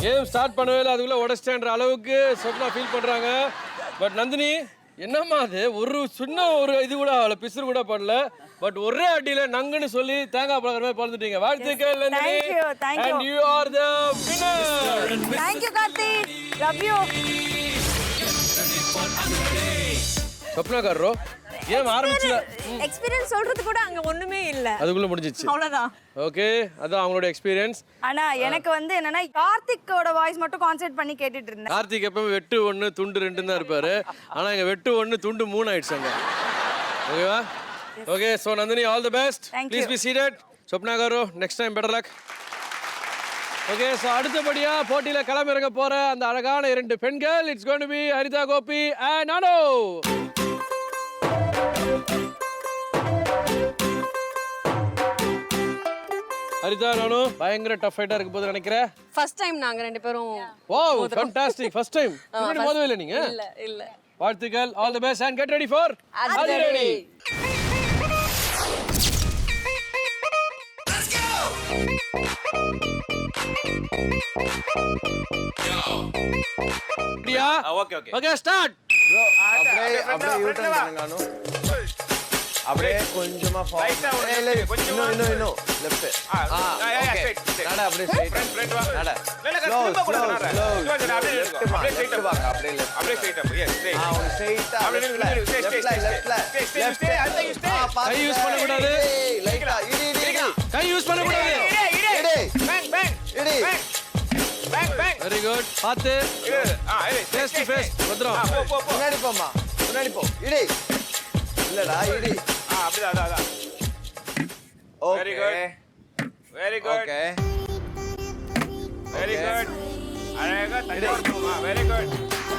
கேம் ஸ்டார்ட் பண்ணவே இல்லை, அதுக்குள்ள உடச்சிட்டேன்ற அளவுக்கு சொப்னா ஃபீல் பண்றாங்க. பட் நந்தினி, என்னம்மா அது, ஒரு சின்ன ஒரு இது கூட அவளை பிசுறு கூட பண்ணல. பட் ஒரே அடியில நங்குன்னு சொல்லி தேங்காய் பழக்கிற மாதிரி பறந்துட்டீங்க. வாழ்த்துக்கள் Nandini. And you are the winner. Thank you Karthik. Love you. சொப்னாக்காரரோ கேம் ஆரம்பிச்சல. எக்ஸ்பீரியன்ஸ் சொல்றது கூட அங்க ஒண்ணுமே இல்ல. அதுக்குள்ள முடிஞ்சிச்சு. அவ்வளவுதான். ஓகே, அதான் அவங்களோட எக்ஸ்பீரியன்ஸ். ஆனா எனக்கு வந்து என்னன்னா கார்த்திக்கோட வாய்ஸ் மட்டும் கான்சென்ட்ரேட் பண்ணி கேட்டுட்டு இருந்தேன். கார்த்திக் எப்பவும் வெட்டு 1 துண்டு 2 தான் இருப்பாரு. ஆனா இங்க வெட்டு 1 துண்டு 3 ஆயிடுச்சாங்க. ஓகேவா? Okay, so Nandini, all the best. Please be seated. சொப்னாகாரோ, next time better luck. Okay, so அடுத்தபடியா போட்டியில களமிறங்க போற அந்த அழகான 2 பெண்கள், it's going to be Haritha Gopi and Nano. Haritha, Nano பயங்கர டஃப் ஃபைட்டா இருக்க போது நினைக்கிறேன். ஃபர்ஸ்ட் டைம் நாங்க ரெண்டு பேரும். Wow, fantastic. First time. இன்னும் மோதவே இல்ல நீங்க? இல்ல. வாழ்த்துக்கள், all the best and get ready for அது ரெடி. ரெடியா? Okay start. ப்ரோ அப்படியே யூ டர்ன் பண்ணுங்க நானு. அப்படியே கொஞ்சமா ஃபார்வர்ட். இன்னும் லெஃப்ட். ஓகே. நட அப்படியே ஸ்ட்ரைட் வா. நட. ஸ்லோ. அப்படியே ஸ்ட்ரைட் வா. அப்படியே ஸ்ட்ரைட் அப். S straight. ஒரு ஸ்ட்ரைட்டா. அப்படியே லெஃப்ட்ல. கை யூஸ் பண்ண கூடாது. லைட்டா இடி. கை யூஸ் பண்ண கூடாது. இடி. பேங். Very good. பாத்து. Face to face. வந்துரும். போ. முன்னாடி போ. இடி. இல்லடா இடி. அப்படிதான் அதான். Very good. ஓகே. அழகா தள்ளி வரணுமா? Very good.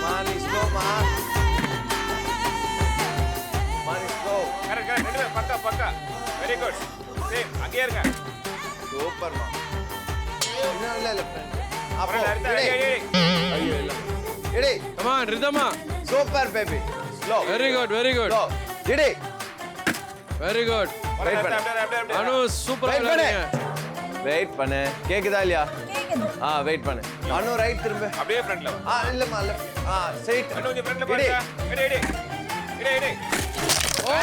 மான் இஸ் கோ மான் இஸ் கோ. கரெக்ட் ரெண்டு பேரும் பக்கா. Very good. சேம் அங்கேயே இருங்க. சூப்பர் மா. இன்னும் இல்ல ஃப்ரெண்ட். அப்புறம் அடுத்து ஐயோ இல்ல. இடி. கம் ஆன் ரிதமா. Super baby. Slow. Very good. Slow. இடி. Very good. வெயிட் பண்ணு. அனு சூப்பரா விளையாடுங்க. வெயிட் பண்ணு. கேக்குதா இல்லையா? வெயிட் பண்ணு. அனு ரைட் திரும்ப. அப்படியே ஃப்ரண்ட்ல வா. இல்லம்மா லெஃப்ட். ஸ்ட்ரைட். அனு கொஞ்சம் ஃப்ரண்ட்ல பாருங்க. இடி. ஓ!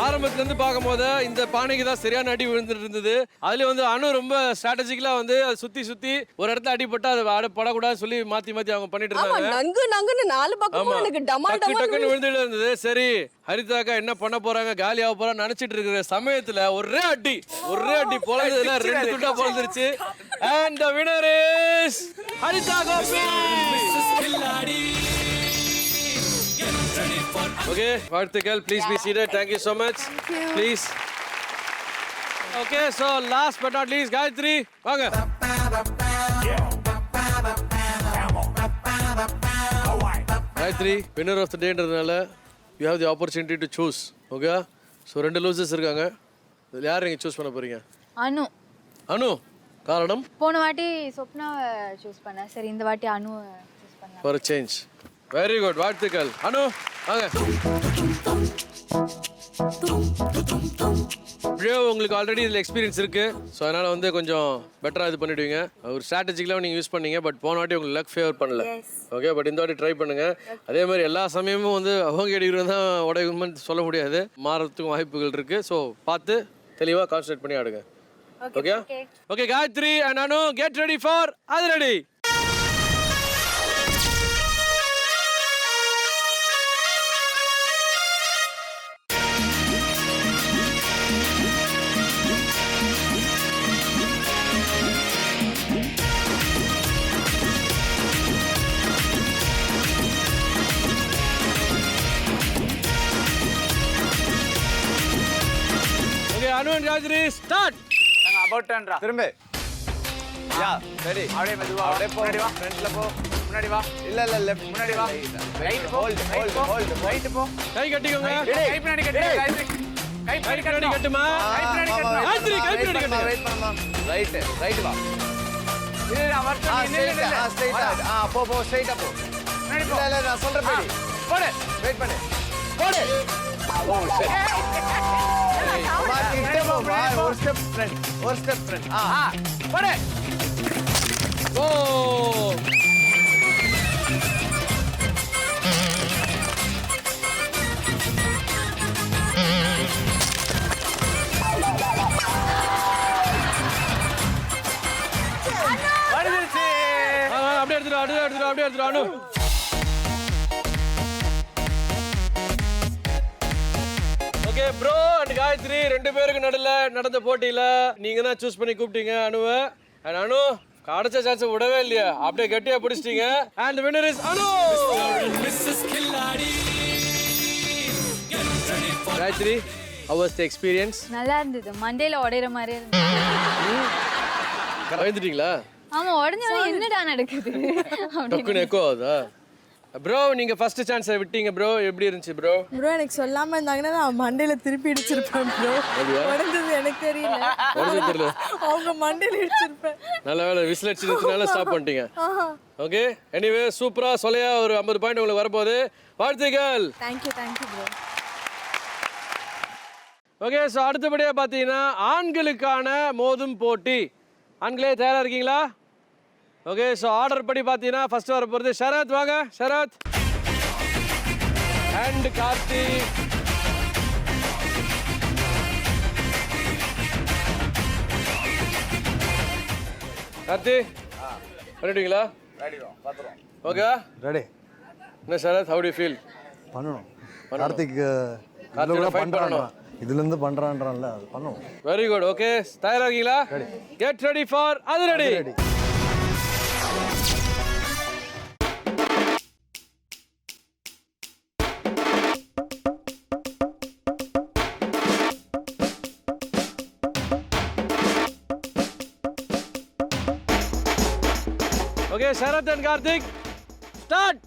ஆரம்பத்துல இருந்து பார்க்கும்போது இந்த பானைக்கு தான் சரியான அடி விழுந்துட்டு இருந்தது. அதுல வந்து அனு ரொம்ப ஸ்ட்ராட்டஜிக்கலா வந்து அதை சுத்தி ஒரு இடத்துல அடிபட்டு அதை படக்கூடாதுன்னு சொல்லி மாத்தி அவங்க பண்ணிட்டு இருந்தாங்க. நங்குன்னு நாலு பக்கமும் எனக்கு டக்குன்னு விழுந்துட்டு இருந்தது. சரி, ஹரிதாக்கா என்ன பண்ண போறாங்க, காலி ஆக போறான்னு நினைச்சிட்டு இருக்கிற சமயத்துல ஒரே அடி பொழந்ததுல 2 துண்டா பொழந்துருச்சு. And the winner is Haritha Gopi. Miss Killadi. Get ready for okay வாழ்த்துக்கள். Please be seated. Thank you so much. Please. Okay so last but not least Gayathri வாங்க. காயத்ரி winner of the dayன்றதுனால you have the opportunity to choose. Okay so 2 losers இருக்காங்க. இதில் யார் நீங்கள் choose பண்ண போறீங்க? அனு. அனு. காரணம்? போன வாட்டி சொப்னாவை சூஸ் பண்ணேன். சரி இந்த வாட்டி அனு சூஸ் பண்ணேன். For change. Very good. வாழ்த்துக்கள். அனு வாங்க. ப்ரோ உங்களுக்கு ஆல்ரெடி இதில் எக்ஸ்பீரியன்ஸ் இருக்கு. ஸோ அதனால வந்து கொஞ்சம் பெட்டராக இது பண்ணிடுவீங்க. ஒரு ஸ்ட்ராட்டஜிக்கெலாம் நீங்கள் யூஸ் பண்ணீங்க. பட் போன வாட்டி உங்களுக்கு லக் ஃபேவர் பண்ணல. ஓகே பட் இந்த வாட்டி ட்ரை பண்ணுங்க. அதே மாதிரி எல்லா சமயமும் வந்து அவங்க எடுக்கிறது தான் உடையணும்னு சொல்ல முடியாது. மாறத்துக்கும் வாய்ப்புகள் இருக்கு. ஸோ பார்த்து தெளிவாக கான்சன்ட்ரேட் பண்ணி ஆடுங்க. Okay okay Gayathri and Anu get ready for அது ready. Anu and Gayathri start. நாங்க அபௌட் டர்ன்டா. திரும்ப. Yeah ready. அப்படியே மெதுவா. அப்படியே போ. முன்னாடி வா. ஃப்ரண்ட்ல போ. முன்னாடி வா. இல்ல லெஃப்ட் முன்னாடி வா. ரைட் போ. ஹோல்ட். ரைட் போ. கை கட்டிக்கோங்க. கை பின்னாடி கட்டு. கை பின்னாடி கட்டுமா. கை பின்னாடி கட்டு. காயத்ரி கை பின்னாடி கட்டு. வெயிட் பண்ணுமா. ரைட் வா. இல்ல அவர்ட்ட நில்ல. ஸ்ட்ரைட்டா. போ ஸ்ட்ரைட்டா போ. முன்னாடி போ. இல்ல நான் சொல்றேன் பேடி. போடு. வெயிட் பண்ணு. போடு. ஓ சரி. ஒரு ஸ்டெப் ஃப்ரண்ட். போடு. ஓ வந்துருச்சு. அப்படியே எடுத்துட்டு அனு. ஓகே ப்ரோ அண்ட் காயத்ரி 2 பேருக்கு நடுல நடந்த போட்டியில நீங்க தான் சூஸ் பண்ணி கூப்பிட்டீங்க அனுவை. அண்ட் அனு கிடைச்ச சான்ஸ் விடவே இல்லையா, அப்படியே கட்டியா பிடிச்சிட்டீங்க. And the winner is Anu. Missus Khiladi get ready for Gayathri how was the experience? நல்லா இருந்தது. மண்டேல உடையற மாதிரி இருந்தது. பயந்துட்டீங்களா? ஆமா உடைஞ்சது என்னடா நடக்குது டக்குன்னு எக்கோ ஆகுதா? ப்ரோ நீங்க ஃபர்ஸ்ட் சான்ஸை விட்டீங்க ப்ரோ, எப்படி இருந்துச்சு ப்ரோ? ப்ரோ எனக்கு சொல்லாம இருந்தாங்கன்னா நான் மண்டையில திருப்பி இடிச்சிருப்பேன் ப்ரோ. உடைஞ்சது எனக்கு தெரியல. உடனே தெரியல. அவங்க மண்டையில இடிச்சிருப்பேன். நல்ல வேலை விசில் அடிச்சதுனால ஸ்டாப் பண்ணிட்டீங்க. ஓகே எனிவே சூப்பரா சொல்லையா ஒரு 50 பாயிண்ட் உங்களுக்கு வரப்போகுது. வாழ்த்துக்கள். Thank you bro. ஓகே ஸோ அடுத்தபடியாக பார்த்தீங்கன்னா ஆண்களுக்கான மோதும் போட்டி. ஆண்களே தயாராக இருக்கீங்களா? ஓகே ஸோ ஆர்டர் படி பார்த்தீங்கன்னா ஃபர்ஸ்ட் வர போகிறது ஷரத். வாங்க ஷரத். அண்ட் கார்த்தி. கார்த்தி பண்ணிட்டீங்களா? Okay ready. என்ன Sharath, how do you feel? பண்ணணும். கார்த்திக் இதுல இருந்து பண்றான்றான்ல அது பண்ணணும். Very good. ஓகே தயாரா இருக்கீங்களா? கெட் ரெடி ஃபார் அது ready. Okay Sharath and Karthik start.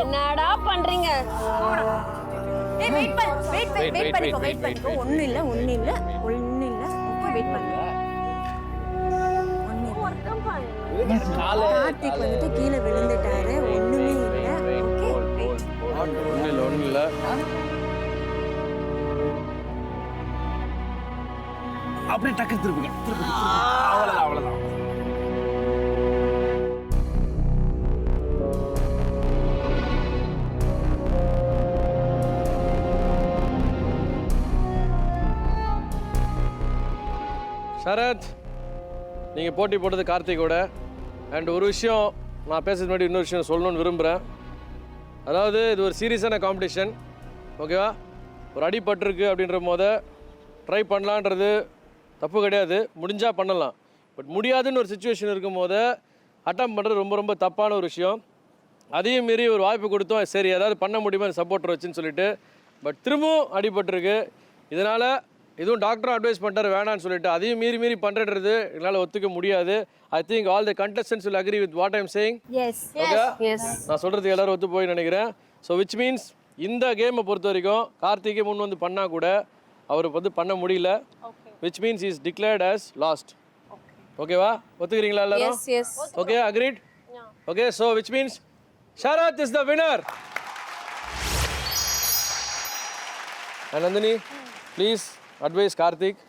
என்னடா பண்றீங்க? ஏய் வெயிட் பண்ணிக்கோ. ஒண்ணு இல்ல. போய் வெயிட் பண்ணு. கார்த்திக் வந்துட்டு கீழே விழுந்துட்டாரு. ஒண்ணுமே இல்ல. Okay wait. ஒண்ணு இல்ல. அப்படியே டக்கு திருப்புங்க. அவ்வளவுதான். ஷரத் நீங்கள் போட்டி போட்டது கார்த்திகோட. அண்ட் ஒரு விஷயம் நான் பேசுறது முன்னாடி இன்னொரு விஷயம் சொல்லணும்னு விரும்புகிறேன். அதாவது இது ஒரு சீரியஸான காம்படிஷன், ஓகேவா? ஒரு அடிபட்டிருக்கு அப்படின்ற போத ட்ரை பண்ணலான்றது தப்பு கிடையாது, முடிஞ்சால் பண்ணலாம். பட் முடியாதுன்னு ஒரு சுச்சுவேஷன் இருக்கும் போது அட்டம் பண்ணுறது ரொம்ப ரொம்ப தப்பான ஒரு விஷயம். அதையும் மீறி ஒரு வாய்ப்பு கொடுத்தோம், சரி ஏதாவது பண்ண முடியுமா சப்போர்ட்டர் வச்சுன்னு சொல்லிட்டு. பட் திரும்பவும் அடிபட்டிருக்கு. இதனால் இதுவும் டாக்டரும் அட்வைஸ் பண்ணிட்டாரு வேணான்னு சொல்லிட்டு அதையும் மீறி பண்ணுறது என்னால் ஒத்துக்க முடியாது. I think all the contestants will agree with what I'm saying. S okay, நான் சொல்கிறது எல்லாரும் ஒத்து போய் நினைக்கிறேன். ஸோ விச் மீன்ஸ் இந்த கேமை பொறுத்த வரைக்கும் கார்த்திகே முன் வந்து பண்ணால் கூட அவருக்கு வந்து பண்ண முடியல. Which means is declared as lost. ஓகேவா? ஒத்துக்கிறீங்களா எல்லாரும்? Yes okay, agreed. Okay, so which means Sharath is the winner. And Nandini please advise Karthik,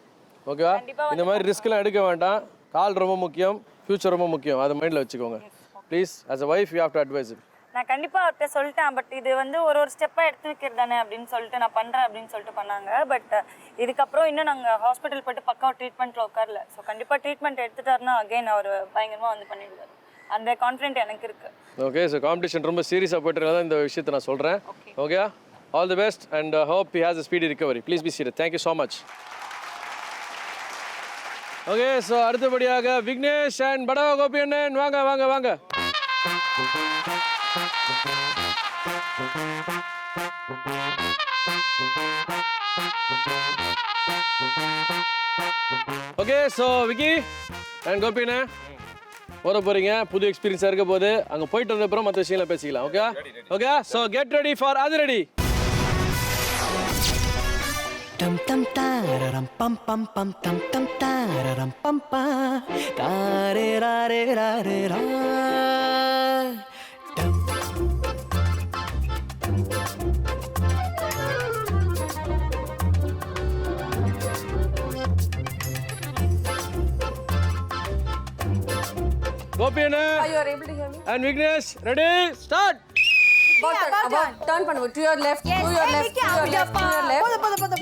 ஓகேவா? இந்த மாதிரி ரிஸ்க்லாம் எடுக்க வேண்டாம். கால் ரொம்ப முக்கியம், ஃபியூச்சர் ரொம்ப முக்கியம், அதை மைண்டில் வச்சுக்கோங்க please. As a wife you have to advice it. நான் கண்டிப்பாக அவர்கிட்ட சொல்லிட்டேன். பட் இது வந்து ஒரு ஸ்டெப்பாக எடுத்து வைக்கிறது தானே அப்படின்னு சொல்லிட்டு நான் பண்ணுறேன் அப்படின்னு சொல்லிட்டு பண்ணாங்க. பட் இதுக்கப்புறம் இன்னும் நாங்கள் ஹாஸ்பிட்டல் போய்ட்டு பக்காவாக ட்ரீட்மெண்ட்டில் உட்காரல. ஸோ கண்டிப்பாக ட்ரீட்மெண்ட் எடுத்துட்டாருன்னா அகைன் அவர் பயங்கரமாக வந்து பண்ணிடுவார். அந்த கான்ஃபிடென்ட் எனக்கு இருக்குது. ஓகே, ஸோ காம்படிஷன் ரொம்ப சீரியஸாக போய்ட்டு இந்த விஷயத்தை நான் சொல்கிறேன். Okay, all the best and hope he has a speedy recovery. Please be serious. Thank you so much. Okay, so அடுத்தபடியாக விக்னேஷ் அண்ட் படவா கோபி அண்ணன் வாங்க வாங்க வாங்க. Okay, so Vicky and Gopi அண்ணன் போற போறீங்க, புது எக்ஸ்பீரியன்ஸாக இருக்க போது. அங்கே போயிட்டு வந்த அப்புறம் மற்ற விஷயங்களை பேசிக்கலாம். Okay okay, so get ready for அது ready. Tam tam tararam pam pam pam tam tam tararam pam pa tare rare rare ra tam. Gopi Anna You are able to hear me? and Vignesh, ready, start. About turn பண்ணுங்க. To your left, to your left, to your left, to your left.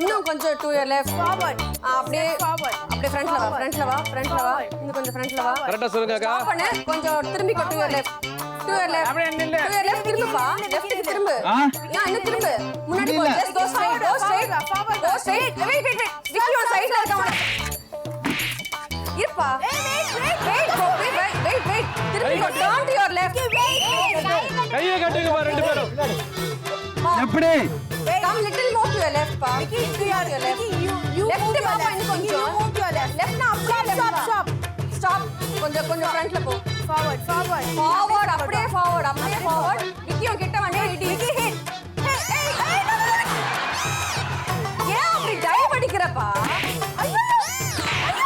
இன்னும் கொஞ்சம் to your left. Forward. அப்படியே அப்படியே ஃப்ரண்ட்ல வா, ஃப்ரண்ட்ல வா, ஃப்ரண்ட்ல வா. இன்னும் கொஞ்சம் ஃப்ரண்ட்ல வா. கரெக்ட்டா சொல்லுங்க அக்கா. ஸ்டாப் பண்ணு. கொஞ்சம் திரும்பி go to your left. To your left. அப்படியே நில்லு. To your left திரும்புப்பா. லெஃப்ட்க்கு திரும்பு. இன்னும் திரும்பு. முன்னாடி போ. Just go straight. Go straight. Go straight. Wait. Vicky on sideல இருக்காங்க. இருப்பா. Wait. திரும்பி go. Turn to your left. கையை கட்டுங்க பா ரெண்டு பேரும். எப்படி? Come little more to your left, pa. Vicky, to your left. You left பாப்பா இன்னும் கொஞ்சம். You move to your left. Left na அப்படியே stop. கொஞ்சம் ஃப்ரண்ட்ல போ. Forward. அப்படியே forward. Vicky கிட்ட வந்து இடி. Vicky hit. Hey. ஏன் அப்படி டைவ் அடிக்கறப்பா? ஐயோ.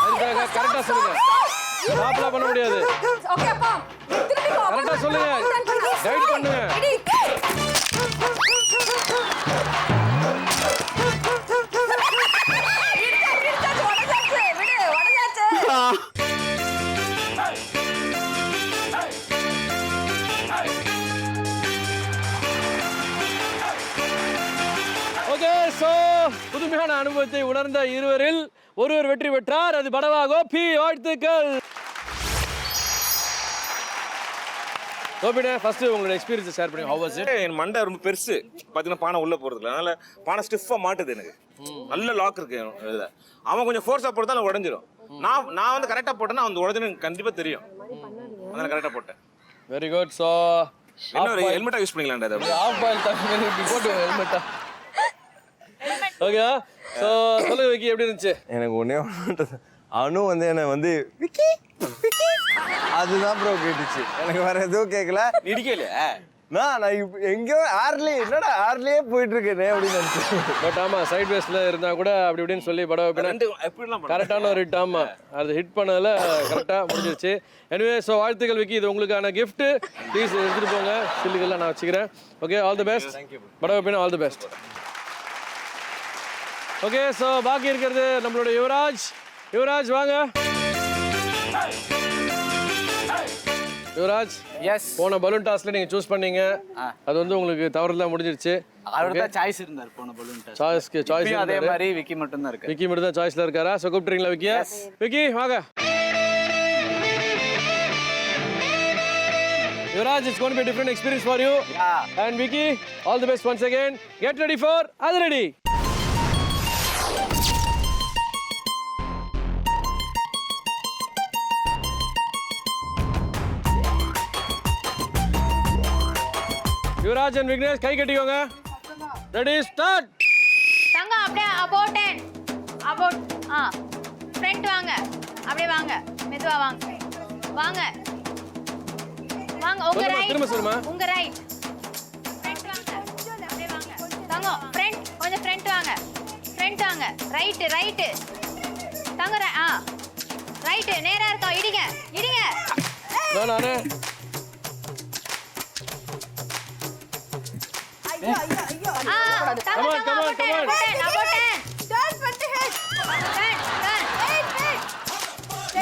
அதுக்காக கரெக்ட்டா சொல்லுங்க. ஸ்டாப்ல பண்ண முடியாது. ஓகே அப்பா. திருப்பி போ. கரெக்ட்டா சொல்லுங்க. கைட் பண்ணுங்க. ஓகே, சோ புதுமையான அனுபவத்தை உணர்ந்த இருவரில் ஒருவர் வெற்றி பெற்றார். அது படவா கோபி. வாழ்த்துக்கள். கோபிடே, ஃபர்ஸ்ட் உங்களோட எக்ஸ்பீரியன்ஸ் ஷேர் பண்ணுங்க. How was it? என் மண்டை ரொம்ப பெருசு பார்த்தீங்கன்னா, பானை உள்ள போறதுல அதனால பானை ஸ்டிஃபா மாட்டுது. எனக்கு நல்ல லாக் இருக்கு இதுல. அவன் கொஞ்சம் ஃபோர்ஸா போட்டதால உடைஞ்சிரும். நான் வந்து கரெக்டா போட்டேன்னா அந்த உடைஞ்சு கண்டிப்பா தெரியும். அதனால கரெக்டா போட்டேன். Very good. சோ இன்னொரு ஹெல்மெட்டா யூஸ் பண்ணிக்கலாம்டா. அது ஆஃப் பாயில் தண்ணி இப்படி போட்டு ஹெல்மெட்டா. ஓகே, சோ சொல்லுங்க விக்கி, எப்படி இருந்துச்சு? எனக்கு ஒன்னே அனு வந்து என்ன வந்து விக்கி அதுதான் ப்ரோ கேட்டுச்சு. எனக்கு வேற எதுவும் கேட்கல. இடிக்கலையா? நான் எங்கேயோ என்னடா ஆர்லயே போயிட்டு இருக்கேனே அப்படின்னு நினைச்சேன். பட் ஆமா, சைட் வேஸ்ல இருந்தா கூட அப்படி இப்படின்னு சொல்லி படம் வைப்பேன். கரெக்டான ஒரு ஹிட். ஆமா, அது ஹிட் பண்ணதுல கரெக்டா முடிஞ்சிருச்சு. எனிவே, ஸோ வாழ்த்துக்கள் விக்கி. இது உங்களுக்கான கிஃப்ட். ப்ளீஸ் எடுத்துட்டு போங்க. சில்லுக்கெல்லாம் நான் வச்சுக்கிறேன். Okay, all the best. படம் வைப்பேன். All the best. Okay, so பாக்கி இருக்கிறது நம்மளோட யுவராஜ் வாங்க. யுவராஜ், எஸ், போன பலூன் டாஸ்ல நீங்க சூஸ் பண்ணீங்க. அது வந்து உங்களுக்கு தவறுதலா முடிஞ்சிருச்சு. அவருக்கு தான் சாய்ஸ் இருந்தார் போன பலூன் டாஸ். சாய்ஸ் அதே மாதிரி விக்கி மட்டும் தான் இருக்கு. விக்கி மட்டும் தான் சாய்ஸ்ல இருக்காரா? சோ கூப்பிடுறீங்களா விக்கியா? விக்கி வாங்க. Yuvraj, it's going to be a different experience for you. Yeah. And Vicky, all the best once again. Get ready for Adharadi. Yuvraj and Vignesh, guy கட்டிக்கோங்க. Ready, start. தங்கம் அப்படியே about ஃப்ரண்ட் வாங்க. அப்படியே வாங்க. மெதுவா வாங்க. வாங்க. வாங்க உங்க ரைட். திரும்ப சொல்லுமா. உங்க ரைட். ஃப்ரண்ட் வாங்க. அப்படியே வாங்க. தங்கம் ஃப்ரண்ட் கொஞ்சம் ஃப்ரண்ட் வாங்க. ஃப்ரண்ட் வாங்க. ரைட். தங்கம் ரைட் நேரா இருக்கா. இடிங்க. நானே. Come on. About 10. Turn பண்ணிட்டு head. Turn.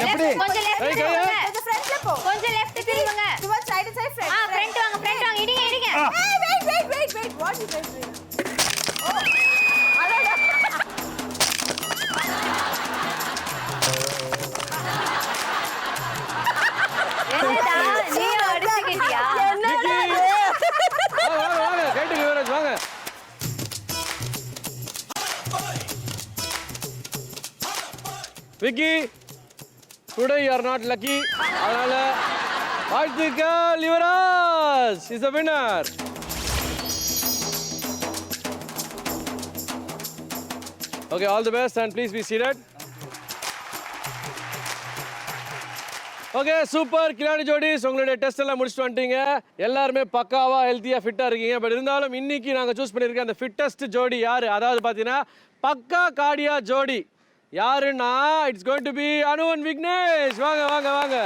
எப்படி? கொஞ்சம் left Hey, திரும்புங்க. கொஞ்சம் ஃப்ரண்ட்ல போ. கொஞ்சம் left திரும்புங்க. Towards side front. front வாங்க. இடிங்க. Hey, wait. What is this doing? Oh. அடடா. என்னடா நீ அடிச்சிட்டியா? Vicky. வாங்க. கைட்டுங்க யுவராஜ் வாங்க. Vicky, today you are not lucky. அதனால வாழ்த்துக்கள் Yuvraj is the winner. Okay, all the best and please be seated. Okay super Khiladi ஜோடிஸ் உங்களுடைய டெஸ்ட் எல்லாம் முடிச்சுட்டு வந்துட்டீங்க எல்லாருமே பக்காவா ஹெல்த்தியா ஃபிட்டா இருக்கீங்க பட் இருந்தாலும் இன்னைக்கு நாங்க சூஸ் பண்ணிருக்க அந்த ஃபிட்டஸ்ட் ஜோடி யாரு அதாவது பாத்தீங்கன்னா பக்கா காடியா ஜோடி யாருன்னா it's going to be Anu and Vignesh வாங்க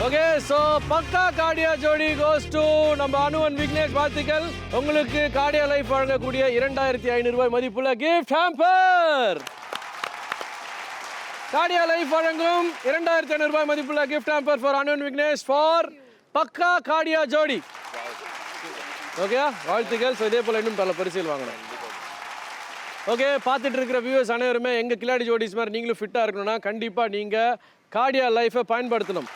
ஓகே சோ பக்கா காடியா ஜோடி கோஸ் டு நம்ம அனு and விக்னேஷ் வாழ்த்துக்கள் உங்களுக்கு காடியா லைஃப் வழங்கக்கூடிய 2500 ரூபாய் மதிப்புள்ள கிஃப்ட் ஹாம்பர் காடியா லைஃப் வழங்கும் 2500 ரூபாய் மதிப்புள்ள gift hamper for Anu and Vignesh for பக்கா காடியா ஜோடி ஓகே வாழ்த்துக்கள் ஸோ இதே போல் இன்னும் பல பரிசுகள் வாங்கணும் ஓகே பார்த்துட்டு இருக்கிற வியூவர்ஸ் அனைவருமே எங்கள் கிலாடி ஜோடிஸ் மாதிரி நீங்களும் ஃபிட்டாக இருக்கணும்னா கண்டிப்பாக நீங்கள் காடியா லைஃப்பை பயன்படுத்தணும்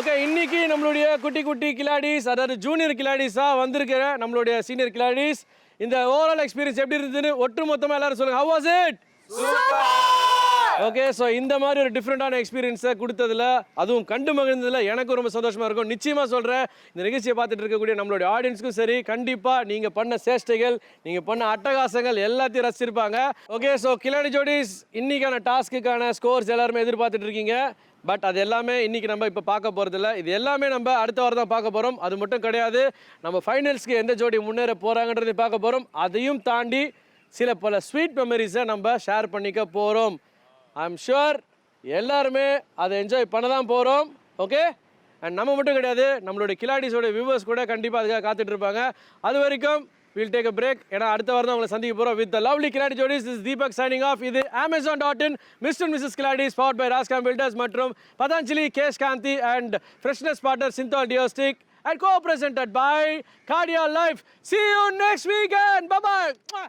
ஓகே இன்னைக்கு நம்மளுடைய குட்டி கிலாடிஸ் அதாவது ஜூனியர் கிலாடிஸாக வந்திருக்கிற நம்மளுடைய சீனியர் கிலாடிஸ் இந்த ஓவரால் எக்ஸ்பீரியன்ஸ் எப்படி இருந்ததுன்னு ஒட்டு மொத்தமாக எல்லாரும் சொல்லுங்கள் have was it okay so இந்த மாதிரி ஒரு டிஃப்ரெண்டான எக்ஸ்பீரியன்ஸை கொடுத்ததுல அதுவும் கண்டு மகிழ்ந்ததில் எனக்கும் ரொம்ப சந்தோஷமாக இருக்கும் நிச்சயமாக சொல்கிறேன் இந்த நிகழ்ச்சியை பார்த்துட்டு இருக்கக்கூடிய நம்மளுடைய ஆடியன்ஸுக்கும் சரி கண்டிப்பாக நீங்கள் பண்ண சேஷ்டைகள் நீங்கள் பண்ண அட்டகாசங்கள் எல்லாத்தையும் ரசிச்சிருப்பாங்க ஓகே ஸோ கிலாடி ஜோடிஸ் இன்னைக்கான டாஸ்க்குக்கான ஸ்கோர்ஸ் எல்லாருமே எதிர்பார்த்துட்டு இருக்கீங்க பட் அது எல்லாமே இன்னைக்கு நம்ம இப்போ பார்க்க போகிறதில்ல இது எல்லாமே நம்ம அடுத்த வாரம் தான் பார்க்க போகிறோம் அது மட்டும் கிடையாது நம்ம ஃபைனல்ஸ்க்கு எந்த ஜோடி முன்னேற போகிறாங்கன்றதை பார்க்க போகிறோம் அதையும் தாண்டி சில பல ஸ்வீட் மெமரிஸை நம்ம ஷேர் பண்ணிக்க போகிறோம் ஐம் ஷுர் எல்லாருமே அதை என்ஜாய் பண்ண தான் போகிறோம் ஓகே அண்ட் நம்ம மட்டும் கிடையாது நம்மளுடைய கிலாடிஸோட வியூவர்ஸ் கூட கண்டிப்பாக அதுக்காக காத்துட்டு இருப்பாங்க அது வரைக்கும் வில் டேக் அ பிரேக் ஏன்னா அடுத்த வாரம் தான் உங்களை சந்திக்க போகிறோம் வித் த லவ்லி கிலாடி ஜோடிஸ் இஸ் தீபக் சைனிங் ஆஃப் இது Amazon.in மிஸ்டர் அண்ட் மிஸ்ஸஸ் கிலாடிஸ் பவர்ட் பை ராஸ்காம் பில்டர்ஸ் மற்றும் Patanjali Kesh Kanti and freshness partner Cinthol deostick and co-presented by Cardia Life. See you next weekend. Bye-bye.